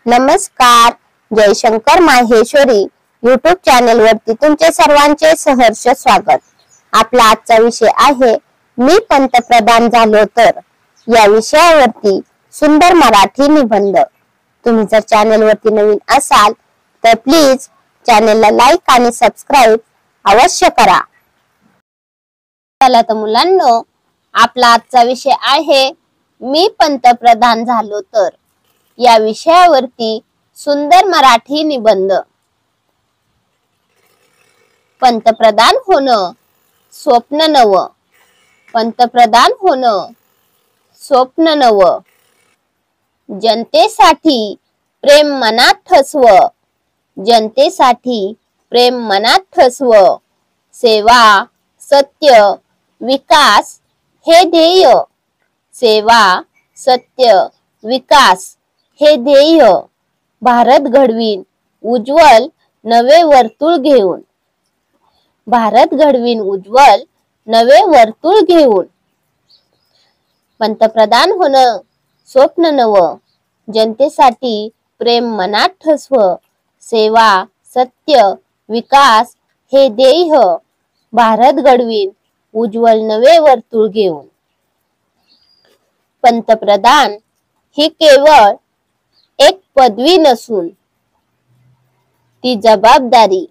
नमस्कार. Jaishankar Maheshwari YouTube channel वरती तुमचे सर्वांचे सहर्ष स्वागत. आपला आजचा विषय आहे मी पंतप्रधान झालो तर. या विषयावरती सुंदर मराठी निबंध. तुम्ही जर चॅनल वरती नवीन असाल तर प्लीज चॅनलला लाईक आणि सबस्क्राईब अवश्य करा. चला तर मुलांनो, आपला आजचा विषय आहे मी पंतप्रधान झालो तर. या विषयावरती सुंदर मराठी निबंध. पंतप्रधान होणं स्वप्न नवं. पंतप्रधान होणं स्वप्न नवं. जनतेसाठी प्रेम मनात ठसवं. जनतेसाठी प्रेम मनात ठसवं. सेवा, सत्य, विकास हे ध्येय. सेवा, सत्य, विकास हे ध्येय. भारत घडवीन उज्ज्वल नवे वर्तुळ घेऊन. भारत घडवीन उज्ज्वल नवे वर्तुळ घेऊन. पंतप्रधान होणं स्वप्न नवं. जनतेसाठी प्रेम मनात ठसवं. सेवा, सत्य, विकास हे ध्येय. भारत घडवीन उज्ज्वल नवे वर्तुळ घेऊन. पंतप्रधान ही केवळ एक पदवी नसून ती जबाबदारी,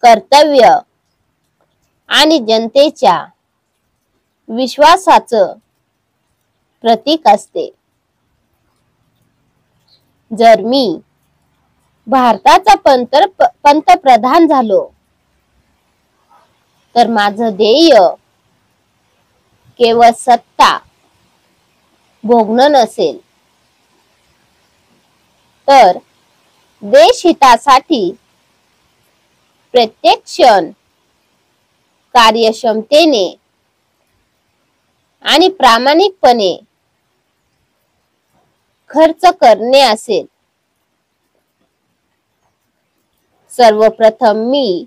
कर्तव्य आणि जनतेच्या विश्वासाचं प्रतीक असते. जर मी भारताचा पंतप्रधान झालो तर माझं ध्येय केवळ सत्ता भोगणं नसेल, तर देशहितासाठी प्रत्येक क्षण कार्यक्षमतेने आणि प्रामाणिकपणे खर्च करणे असेल. सर्वप्रथम मी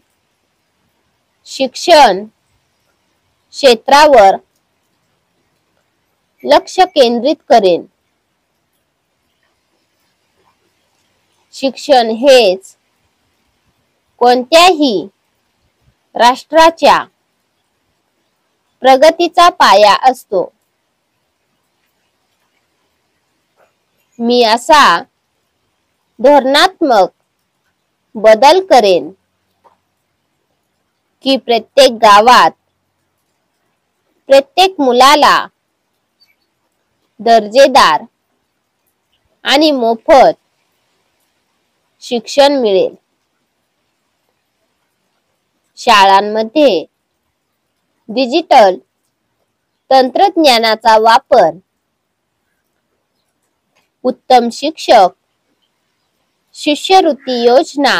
शिक्षण क्षेत्रावर लक्ष केंद्रित करेन. शिक्षण हेच कोणत्याही राष्ट्राच्या प्रगतीचा पाया असतो. मी असा धोरणात्मक बदल करेन की प्रत्येक गावात प्रत्येक मुलाला दर्जेदार आणि मोफत शिक्षण मिळेल. शाळांमध्ये डिजिटल तंत्रज्ञानाचा वापर, उत्तम शिक्षक, शिष्यवृत्ती योजना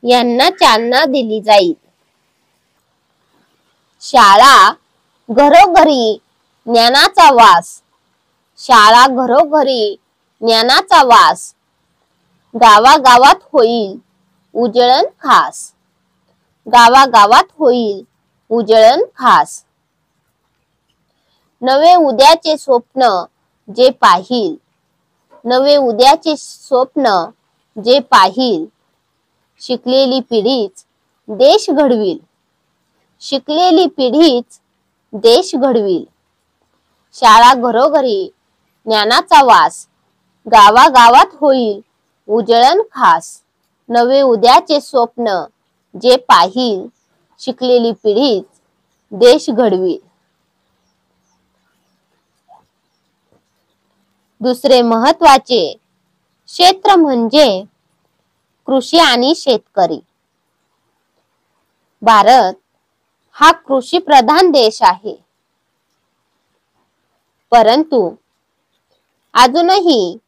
यांना चालना दिली जाईल. शाळा घरोघरी ज्ञानाचा वास. शाळा घरोघरी ज्ञानाचा वास. गावागावात होईल उजळण खास. गावागावात होईल उजळण खास. नवे उद्याचे स्वप्न जे पाहिल. नवे उद्याचे स्वप्न जे पाहिल. शिकलेली पिढीच देश घडविल. शिकलेली पिढीच देश घडविल. शाळा घरोघरी ज्ञानाचा वास. गावागावात होईल उजळण खास. नवे उद्याचे स्वप्न जे पाहिल. शिकलेली पिढीच देश घडविल. दुसरे महत्वाचे क्षेत्र म्हणजे कृषी आणि शेतकरी. भारत हा कृषी प्रधान देश आहे. परंतु अजूनही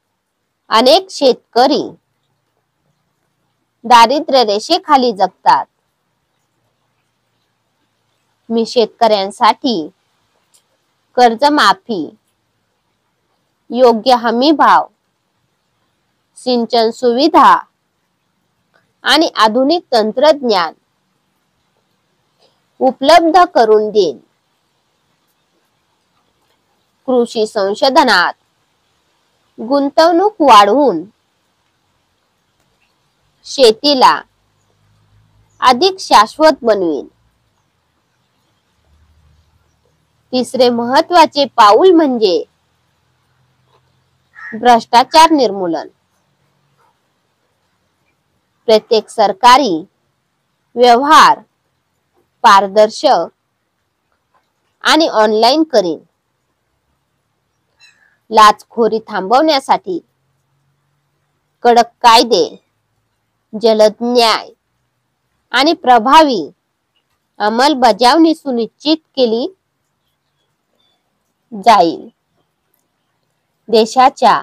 अनेक शेतकरी दारिद्र्य रेषेखाली जगतात. मी शेतकऱ्यांसाठी कर्जमाफी, योग्य हमी भाव, सिंचन सुविधा आणि आधुनिक तंत्रज्ञान उपलब्ध करून देईल. कृषी संशोधनात गुंतवणूक वाढवून शेतीला अधिक शाश्वत बनवीन. तिसरे महत्त्वाचे पाऊल म्हणजे भ्रष्टाचार निर्मूलन. प्रत्येक सरकारी व्यवहार पारदर्शक आणि ऑनलाईन करीन. लाचखोरी थांबवण्यासाठी कडक कायदे, जलद न्याय आणि प्रभावी अंमलबजावणी सुनिश्चित केली जाईल. देशाच्या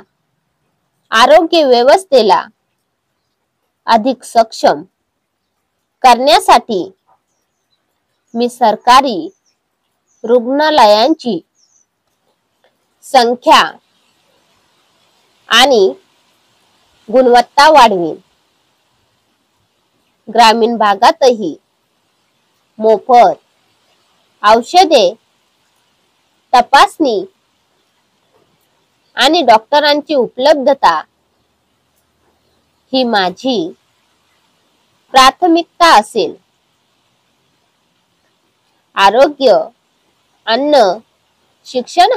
आरोग्य व्यवस्थेला अधिक सक्षम करण्यासाठी मी सरकारी रुग्णालयांची संख्या आणि गुणवत्ता वाढवीन. ग्रामीण भागातही मोफत औषधे, तपासणी आणि डॉक्टरांची उपलब्धता ही माझी प्राथमिकता असेल. आरोग्य, अन्न, शिक्षण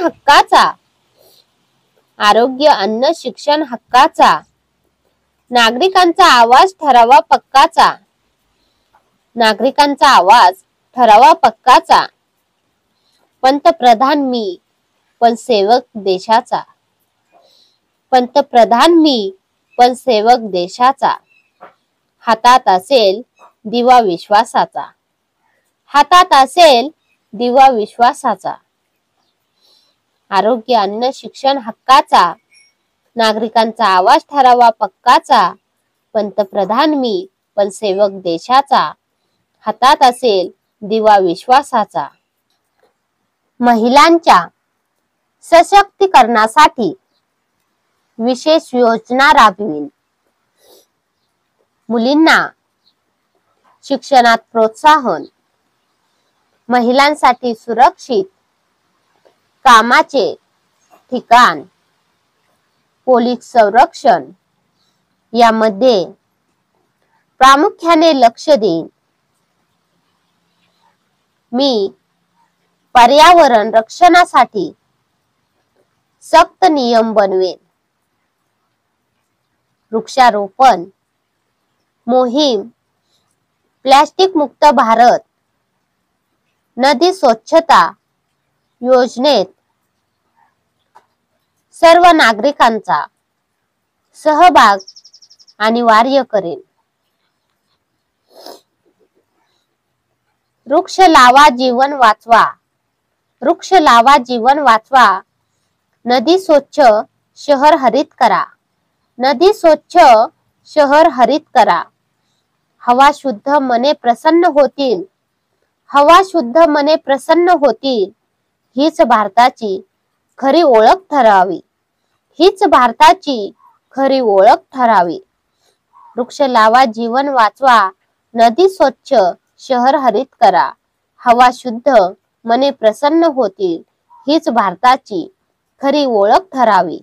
हक्काचा नागरिकांचा आवाज ठरावा पक्काचा. पंतप्रधान मी पण सेवक देशाचा. हातात असेल दिवा विश्वासाचा. आरोग्य, अन्न, शिक्षण हक्काचा, नागरिकांचा आवाज ठरावा पक्काचा. पंतप्रधान मी पण सेवक देशाचा. हातात असेल दिवा विश्वासाचा. महिलांच्या सशक्तीकरणासाठी विशेष योजना राबवीन. मुलींना शिक्षणात प्रोत्साहन, महिलांसाठी सुरक्षित कामाचे ठिकाण, पोलीस संरक्षण यामध्ये प्रामुख्याने लक्ष देईन. मी पर्यावरण रक्षणासाठी सक्त नियम बनवेन. वृक्षारोपण मोहीम, प्लास्टिक मुक्त भारत, नदी स्वच्छता योजनेत सर्व नागरिकांचा सहभाग अनिवार्य करेन. वृक्ष लावा जीवन वाचवा. नदी स्वच्छ, शहर हरित करा. हवा शुद्ध, मने प्रसन्न होतील. हीच भारताची खरी ओळख ठरावी. वृक्ष लावा, जीवन वाचवा. नदी स्वच्छ, शहर हरित करा. हवा शुद्ध, मने प्रसन्न होतील. हीच भारताची खरी ओळख ठरावी.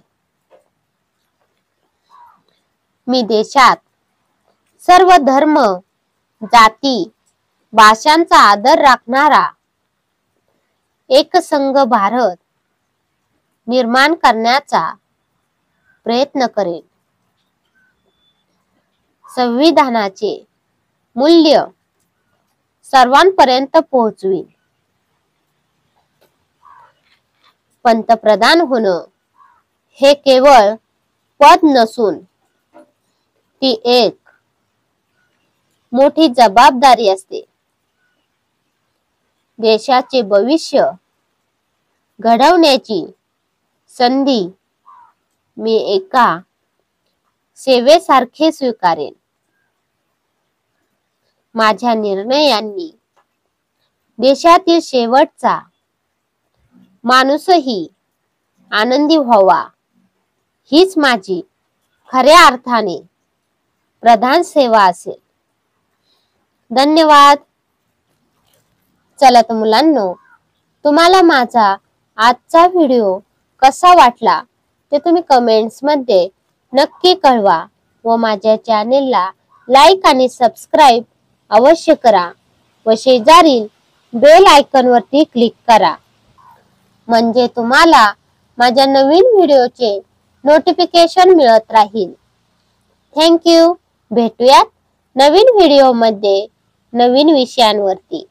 मी देशात सर्व धर्म, जाती, भाषांचा आदर राखणारा एकसंघ भारत निर्माण करण्याचा प्रयत्न करेन. संविधानाचे मूल्य सर्वांपर्यंत पोहोचवीन. पंतप्रधान होणं हे केवळ पद नसून ती एक मोठी जबाबदारी असते. देशाचे भविष्य घडवण्याची संधी मी एका सेवेसारखे स्वीकारेन. माझ्या निर्णयांनी देशातील शेवटचा माणूसही आनंदी व्हावा, हीच माझी खऱ्या अर्थाने प्रधान सेवा असेल. धन्यवाद. चला तर मुलांनो, तुम्हाला माझा आजचा व्हिडिओ कसा वाटला ते तुम्ही कमेंट्स मध्ये नक्की कळवा व माझ्या चॅनेलला लाईक आणि सबस्क्राईब अवश्य करा व शेजारील बेल आयकॉन वरती क्लिक करा, म्हणजे तुम्हाला माझ्या नवीन व्हिडिओचे नोटिफिकेशन मिळत राहील। Thank you. भेटूयात नवीन व्हिडिओ मध्ये नवीन विषयांवरती।